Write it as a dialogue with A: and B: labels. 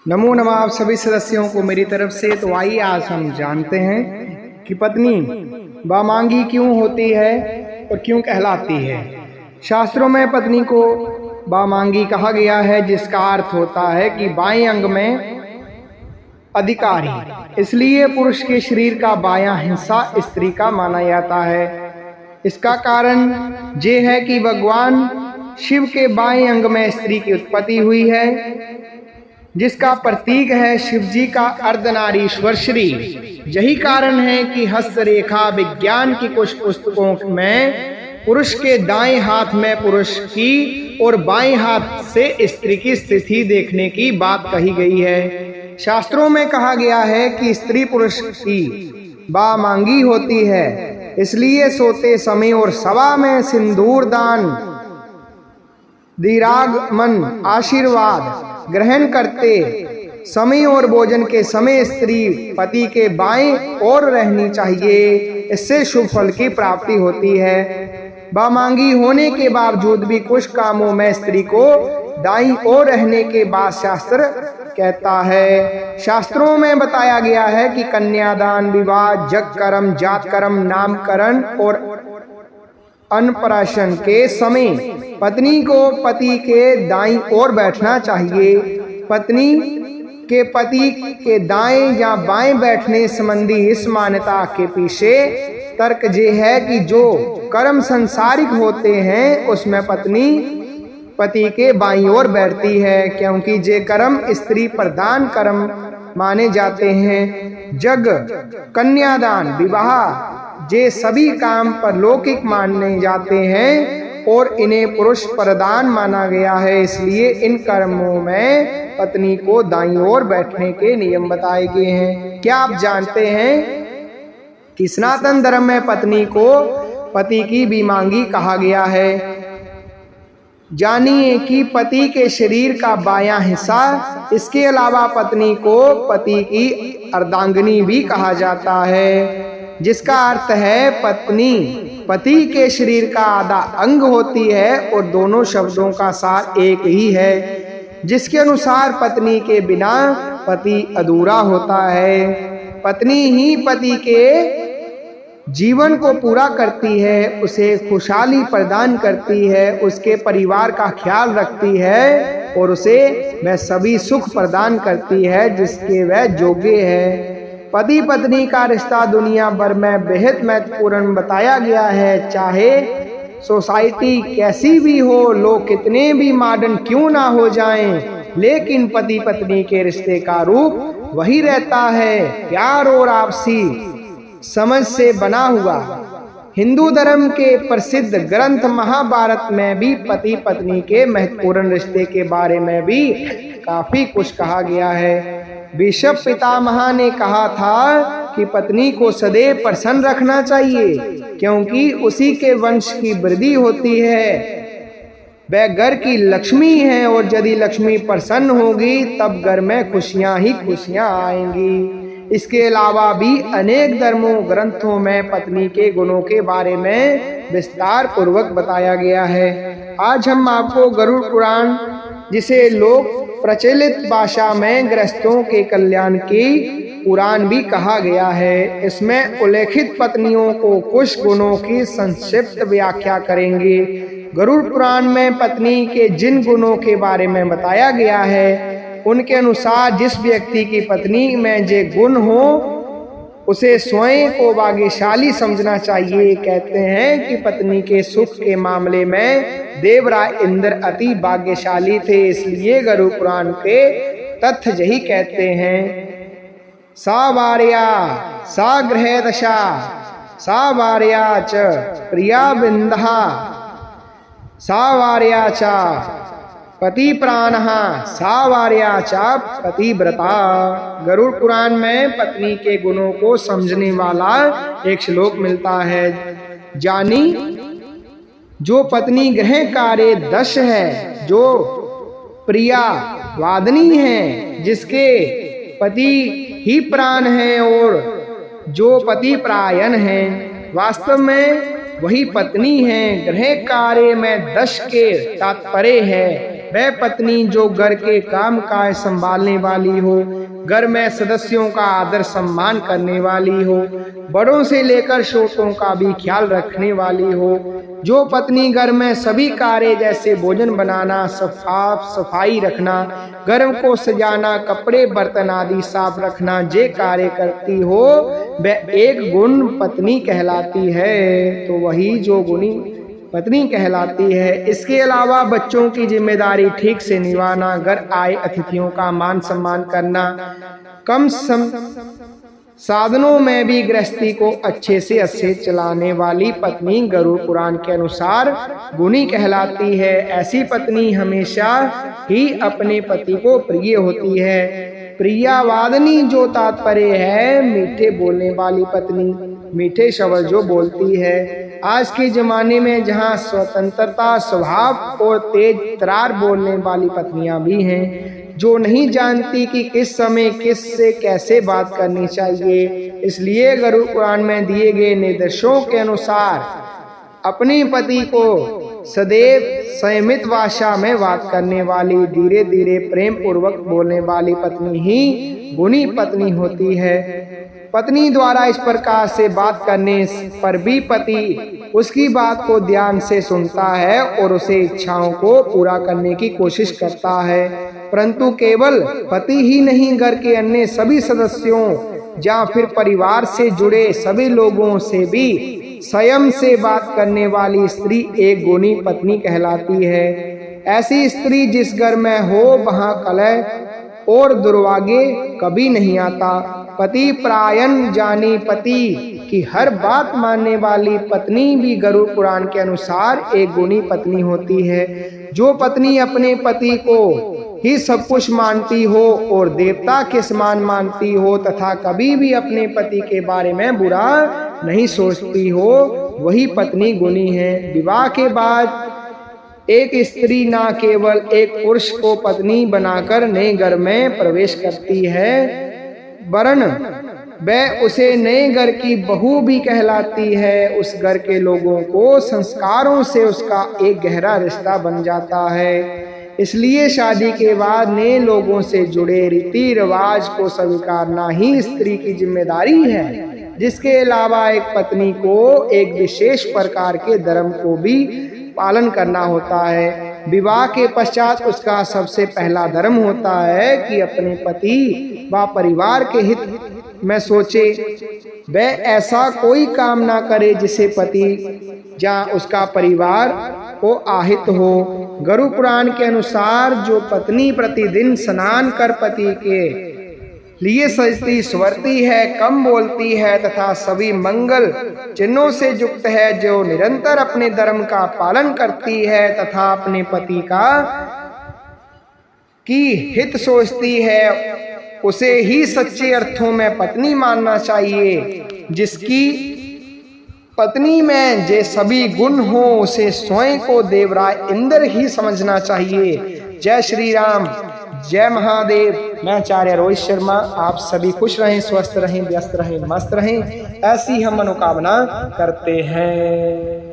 A: नमो नमः आप सभी सदस्यों को मेरी तरफ से। तो आइए आज हम जानते हैं कि पत्नी वामांगी क्यों होती है और क्यों कहलाती है। शास्त्रों में पत्नी को वामांगी कहा गया है, जिसका अर्थ होता है कि बाएं अंग में अधिकारी। इसलिए पुरुष के शरीर का बायां हिस्सा स्त्री का माना जाता है। इसका कारण ये है कि भगवान शिव के बाएं अंग में स्त्री की उत्पत्ति हुई है, जिसका प्रतीक है शिव जी का अर्धनारीश्वर शरीर। यही कारण है कि हस्तरेखा विज्ञान की कुछ पुस्तकों में पुरुष के दाएं हाथ में पुरुष की और बाएं हाथ से स्त्री की स्थिति देखने की बात कही गई है। शास्त्रों में कहा गया है कि स्त्री पुरुष की वामांगी होती है, इसलिए सोते समय और सभा में सिंदूर दान, दीर्घागमन, आशीर्वाद ग्रहण करते समय और भोजन के समय स्त्री पति के बाएं ओर रहनी चाहिए। इससे शुभ फल की प्राप्ति होती है। वामांगी होने के बावजूद भी कुछ कामों में स्त्री को दाईं ओर रहने के बाद शास्त्र कहता है। शास्त्रों में बताया गया है कि कन्यादान, विवाह, जगकर्म, जातकर्म, नामकरण और अन्नप्राशन के समय पत्नी को पति के दाईं ओर बैठना चाहिए। पत्नी के पति के दाएं या बाएं बैठने संबंधी इस मान्यता के पीछे तर्क ये है कि जो कर्म संसारिक होते हैं उसमें पत्नी पति के बाईं ओर बैठती है, क्योंकि ये कर्म स्त्री प्रधान कर्म माने जाते हैं। जग, कन्यादान, विवाह ये सभी काम परलौकिक माने जाते हैं और इन्हें पुरुष प्रधान माना गया है। इसलिए इन कर्मों में पत्नी को दाईं ओर बैठने के नियम बताए गए हैं। क्या आप जानते हैं कि सनातन धर्म में पत्नी को पति की वामांगी कहा गया है? जानिए कि पति के शरीर का बायां हिस्सा, इसके अलावा पत्नी को पति की अर्धांगिनी भी कहा जाता है, जिसका अर्थ है पत्नी पति के शरीर का आधा अंग होती है और दोनों शब्दों का सार एक ही है, जिसके अनुसार पत्नी के बिना पति अधूरा होता है। पत्नी ही पति के जीवन को पूरा करती है, उसे खुशहाली प्रदान करती है, उसके परिवार का ख्याल रखती है और उसे वह सभी सुख प्रदान करती है जिसके वह योग्य है। पति पत्नी का रिश्ता दुनिया भर में बेहद महत्वपूर्ण बताया गया है। चाहे सोसाइटी कैसी भी हो, लोग कितने भी मॉडर्न क्यों ना हो जाएं, लेकिन पति पत्नी के रिश्ते का रूप वही रहता है, प्यार और आपसी समझ से बना हुआ। हिंदू धर्म के प्रसिद्ध ग्रंथ महाभारत में भी पति पत्नी के महत्वपूर्ण रिश्ते के बारे में भी काफी कुछ कहा गया है। भीष्म पितामह ने कहा था कि पत्नी को सदैव प्रसन्न रखना चाहिए, क्योंकि उसी के वंश की वृद्धि होती है। वह घर की लक्ष्मी है और यदि लक्ष्मी प्रसन्न होगी तब घर में खुशियां ही खुशियां आएंगी। इसके अलावा भी अनेक धर्मों ग्रंथों में पत्नी के गुणों के बारे में विस्तार पूर्वक बताया गया है। आज हम आपको गरुड़ पुराण, जिसे लोग प्रचलित भाषा में गृहस्थों के कल्याण की पुराण भी कहा गया है, इसमें उल्लेखित पत्नियों को कुछ गुणों की संक्षिप्त व्याख्या करेंगे। गरुड़ पुराण में पत्नी के जिन गुणों के बारे में बताया गया है, उनके अनुसार जिस व्यक्ति की पत्नी में जे गुण हो उसे स्वयं को भाग्यशाली समझना चाहिए। कहते हैं कि पत्नी के सुख के मामले में देवराज इंद्र अति भाग्यशाली थे, इसलिए गरुड़ पुराण के तथ्य यही कहते हैं। सा भार्या सा गृहदशा सा भार्या च प्रिया बिंदहा सा भार्या च पति प्राणः सा भार्या चा पतिव्रता। गरुड़ पुराण में पत्नी के गुणों को समझने वाला एक श्लोक मिलता है। जानी जो पत्नी गृह कार्य दक्ष है, जो प्रिया वादनी है, जिसके पति ही प्राण है और जो पति प्रायण है, वास्तव में वही पत्नी है। गृह कार्य में दक्ष के तात्पर्य है वह पत्नी जो घर के काम काज संभालने वाली हो, घर में सदस्यों का आदर सम्मान करने वाली हो, बड़ों से लेकर छोटों का भी ख्याल रखने वाली हो। जो पत्नी घर में सभी कार्य जैसे भोजन बनाना, साफ सफाई रखना, घर को सजाना, कपड़े बर्तन आदि साफ रखना जे कार्य करती हो, वह एक गुण पत्नी कहलाती है। तो वही जो गुणी पत्नी कहलाती है। इसके अलावा बच्चों की जिम्मेदारी ठीक से निभाना, घर आए अतिथियों का मान सम्मान करना, कम साधनों में भी गृहस्थी को अच्छे से चलाने वाली पत्नी गरुड़ पुराण के अनुसार गुणी कहलाती है। ऐसी पत्नी हमेशा ही अपने पति को प्रिय होती है। प्रियावादनी जो तात्पर्य है मीठे बोलने वाली पत्नी, मीठे शब्द जो बोलती है। आज के जमाने में जहाँ स्वतंत्रता स्वभाव और तेज तरार बोलने वाली पत्नियां भी हैं, जो नहीं जानती कि किस समय किस से कैसे बात करनी चाहिए, इसलिए गरुड़ पुराण में दिए गए निर्देशों के अनुसार अपने पति को सदैव संयमित भाषा में बात करने वाली, धीरे धीरे प्रेम पूर्वक बोलने वाली पत्नी ही गुणी पत्नी होती है। पत्नी द्वारा इस प्रकार से बात करने पर भी पति उसकी बात को ध्यान से सुनता है और उसे इच्छाओं को पूरा करने की कोशिश करता है। परंतु केवल पति ही नहीं, घर के अन्य सभी सदस्यों या फिर परिवार से जुड़े सभी लोगों से भी स्वयं से बात करने वाली स्त्री एक गुणी पत्नी कहलाती है। ऐसी स्त्री जिस घर में हो वहां कलह और दुर्भाग्य कभी नहीं आता। पति प्रायण जानी पति की हर बात मानने वाली पत्नी भी गरुड़ पुराण के अनुसार एक गुणी पत्नी होती है। जो पत्नी अपने पति को ही सब कुछ मानती हो और देवता के समान मानती हो तथा कभी भी अपने पति के बारे में बुरा नहीं सोचती हो, वही पत्नी गुणी है। विवाह के बाद एक स्त्री न केवल एक पुरुष को पत्नी बनाकर नए घर में प्रवेश करती है, वरन वह उसे नए घर की बहू भी कहलाती है। उस घर के लोगों को संस्कारों से उसका एक गहरा रिश्ता बन जाता है। इसलिए शादी के बाद नए लोगों से जुड़े रीति रिवाज को स्वीकारना ही स्त्री की जिम्मेदारी है। जिसके अलावा एक पत्नी को एक विशेष प्रकार के धर्म को भी पालन करना होता है। विवाह के पश्चात उसका सबसे पहला धर्म होता है कि अपने पति व परिवार के हित में सोचे। वह ऐसा कोई काम ना करे जिसे पति या उसका परिवार को आहित हो। गरुड़ पुराण के अनुसार जो पत्नी प्रतिदिन स्नान कर पति के लिए सजती संवरती है, कम बोलती है तथा सभी मंगल चिन्हों से युक्त है, जो निरंतर अपने धर्म का पालन करती है तथा अपने पति का की हित सोचती है, उसे ही सच्चे अर्थों में पत्नी मानना चाहिए। जिसकी पत्नी में जे सभी गुण हो उसे स्वयं को देवराय इंद्र ही समझना चाहिए। जय श्री राम, जय महादेव। मैं आचार्य रोहित शर्मा, आप सभी खुश रहें, स्वस्थ रहें, व्यस्त रहें, मस्त रहें, ऐसी हम मनोकामना करते हैं।